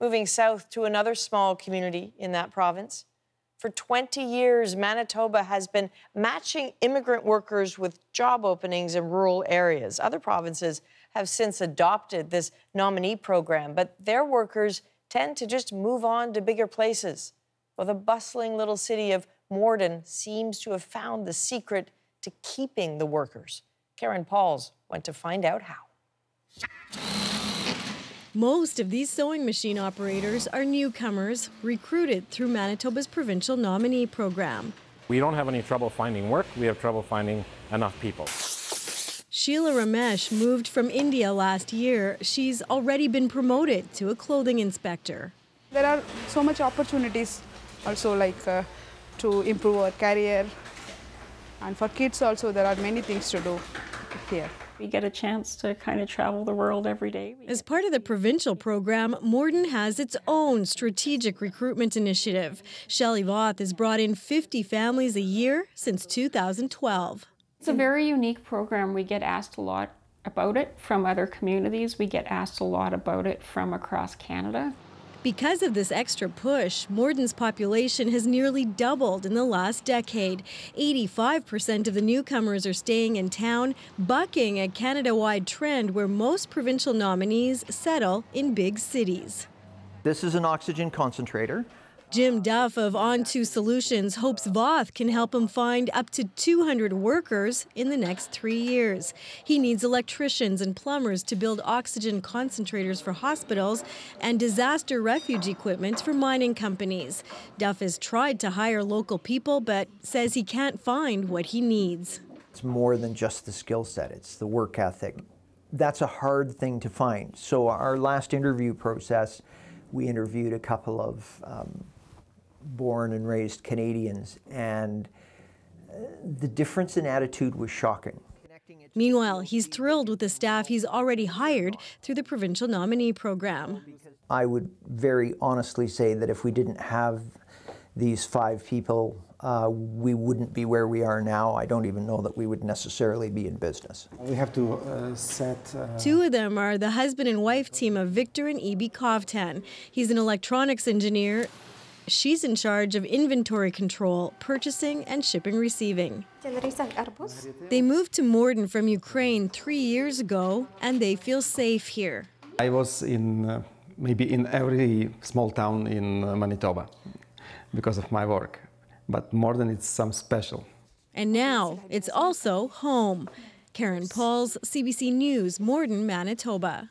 moving south to another small community in that province. For 20 years, Manitoba has been matching immigrant workers with job openings in rural areas. Other provinces have since adopted this nominee program, but their workers tend to just move on to bigger places. Well, the bustling little city of Morden seems to have found the secret to keeping the workers. Karen Pauls went to find out how. Most of these sewing machine operators are newcomers recruited through Manitoba's provincial nominee program. We don't have any trouble finding work. We have trouble finding enough people. Sheila Ramesh moved from India last year. She's already been promoted to a clothing inspector. There are so much opportunities also, like to improve our career. And for kids also, there are many things to do here. We get a chance to kind of travel the world every day. As part of the provincial program, Morden has its own strategic recruitment initiative. Shelley Voth has brought in 50 families a year since 2012. It's a very unique program. We get asked a lot about it from other communities. We get asked a lot about it from across Canada. Because of this extra push, Morden's population has nearly doubled in the last decade. 85% of the newcomers are staying in town, bucking a Canada-wide trend where most provincial nominees settle in big cities. This is an oxygen concentrator. Jim Duff of On2 Solutions hopes Voth can help him find up to 200 workers in the next 3 years. He needs electricians and plumbers to build oxygen concentrators for hospitals and disaster refuge equipment for mining companies. Duff has tried to hire local people, but says he can't find what he needs. It's more than just the skill set, it's the work ethic. That's a hard thing to find. So our last interview process, we interviewed a couple of born and raised Canadians, and the difference in attitude was shocking. Meanwhile, he's thrilled with the staff he's already hired through the provincial nominee program. I would very honestly say that if we didn't have these 5 people, we wouldn't be where we are now. I don't even know that we would necessarily be in business. We have to set... 2 of them are the husband and wife team of Victor and Ibi Kovtan. He's an electronics engineer. She's in charge of inventory control, purchasing, and shipping receiving. They moved to Morden from Ukraine 3 years ago, and they feel safe here. I was in maybe in every small town in Manitoba because of my work, but Morden is some special. And now it's also home. Karen Pauls, CBC News, Morden, Manitoba.